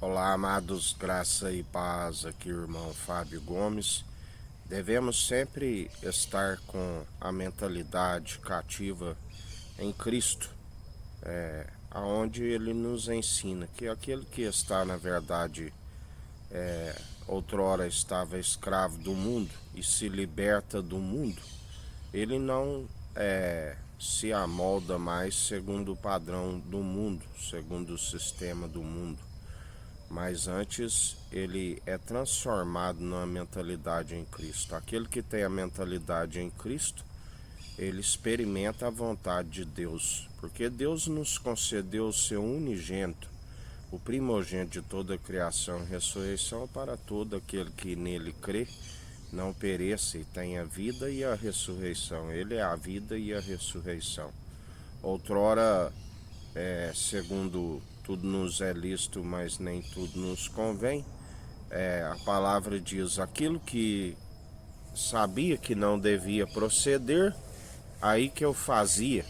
Olá, amados, graça e paz, aqui o irmão Fábio Gomes. Devemos sempre estar com a mentalidade cativa em Cristo, aonde Ele nos ensina que aquele que está, na verdade, outrora estava escravo do mundo e se liberta do mundo, ele não se amolda mais segundo o padrão do mundo, segundo o sistema do mundo, mas antes ele é transformado numa mentalidade em Cristo. Aquele que tem a mentalidade em Cristo, ele experimenta a vontade de Deus, porque Deus nos concedeu o seu unigênito, o primogênito de toda a criação e ressurreição, para todo aquele que nele crê, não pereça e tenha vida e a ressurreição. Ele é a vida e a ressurreição. Outrora, segundo tudo nos é lícito, mas nem tudo nos convém, a palavra diz: aquilo que sabia que não devia proceder, aí que eu fazia,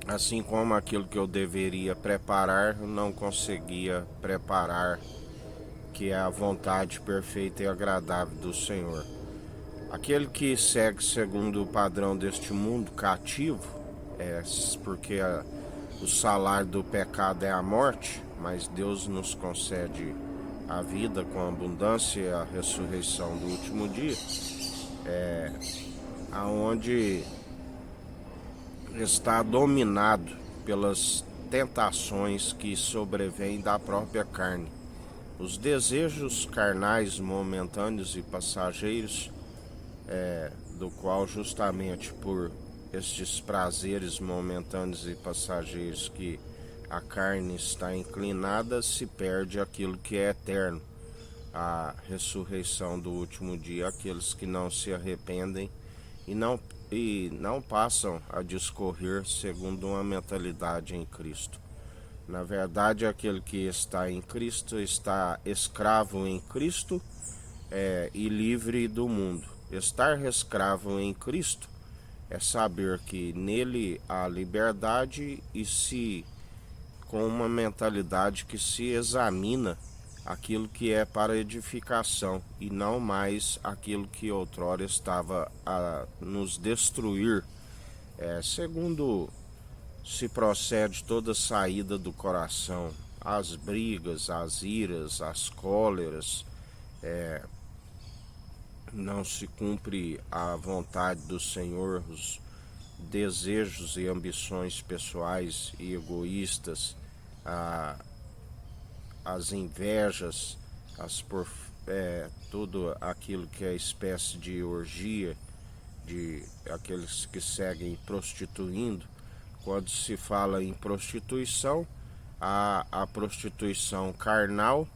assim como aquilo que eu deveria preparar, não conseguia preparar, que é a vontade perfeita e agradável do Senhor. Aquele que segue segundo o padrão deste mundo cativo, porque o salário do pecado é a morte, mas Deus nos concede a vida com abundância e a ressurreição do último dia, aonde está dominado pelas tentações que sobrevêm da própria carne. Os desejos carnais momentâneos e passageiros, do qual justamente por estes prazeres momentâneos e passageiros que a carne está inclinada, se perde aquilo que é eterno, a ressurreição do último dia. Aqueles que não se arrependem e não passam a discorrer segundo uma mentalidade em Cristo. Na verdade, aquele que está em Cristo está escravo em Cristo, e livre do mundo. Estar escravo em Cristo é saber que nele há liberdade e se com uma mentalidade que se examina aquilo que é para edificação e não mais aquilo que outrora estava a nos destruir, segundo se procede toda saída do coração, as brigas, as iras, as cóleras, não se cumpre a vontade do Senhor, os desejos e ambições pessoais e egoístas, as invejas, tudo aquilo que é espécie de orgia, de aqueles que seguem prostituindo. Quando se fala em prostituição, há a prostituição carnal,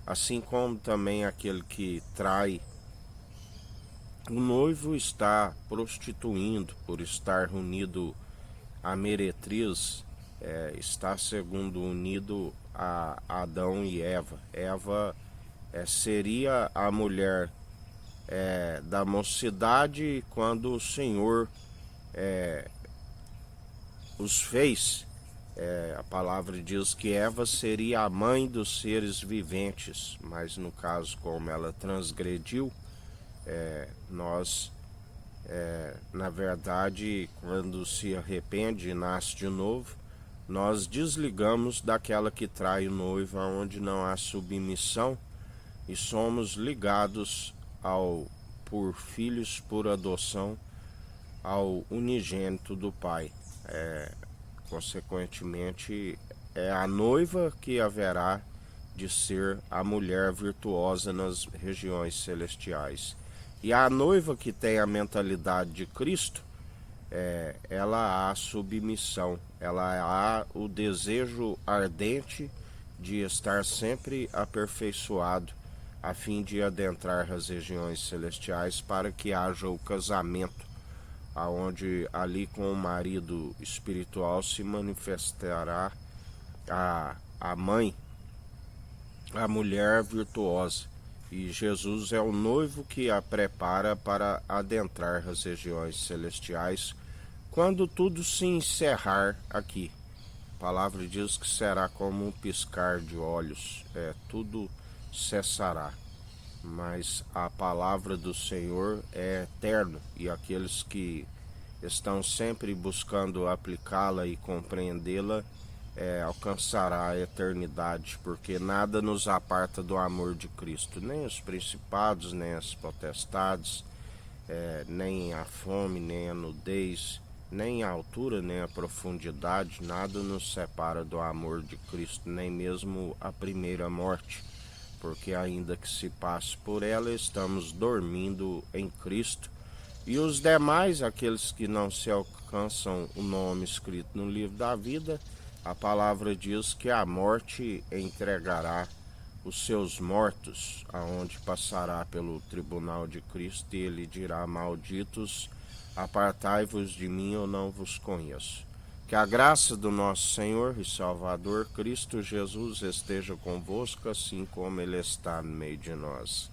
assim como também aquele que trai o noivo está prostituindo por estar unido à meretriz, está segundo unido a Adão e Eva. Eva seria a mulher da mocidade quando o Senhor os fez. A palavra diz que Eva seria a mãe dos seres viventes, mas no caso, como ela transgrediu, nós, na verdade, quando se arrepende e nasce de novo, nós desligamos daquela que trai o noivo, onde não há submissão, e somos ligados por filhos por adoção ao unigênito do Pai. Consequentemente, é a noiva que haverá de ser a mulher virtuosa nas regiões celestiais. E a noiva que tem a mentalidade de Cristo, ela há submissão, ela há o desejo ardente de estar sempre aperfeiçoado, a fim de adentrar as regiões celestiais, para que haja o casamento, aonde ali com o marido espiritual se manifestará a mãe, a mulher virtuosa. E Jesus é o noivo que a prepara para adentrar as regiões celestiais, quando tudo se encerrar aqui. palavra diz que será como um piscar de olhos, tudo cessará. Mas a palavra do Senhor é eterna, e aqueles que estão sempre buscando aplicá-la e compreendê-la alcançará a eternidade, porque nada nos aparta do amor de Cristo, nem os principados, nem as potestades, nem a fome, nem a nudez, nem a altura, nem a profundidade, nada nos separa do amor de Cristo, nem mesmo a primeira morte, porque ainda que se passe por ela, estamos dormindo em Cristo. E os demais, aqueles que não se alcançam o nome escrito no livro da vida, a palavra diz que a morte entregará os seus mortos, aonde passará pelo tribunal de Cristo, e ele dirá: malditos, apartai-vos de mim, eu não vos conheço. Que a graça do nosso Senhor e Salvador Cristo Jesus esteja convosco, assim como ele está no meio de nós.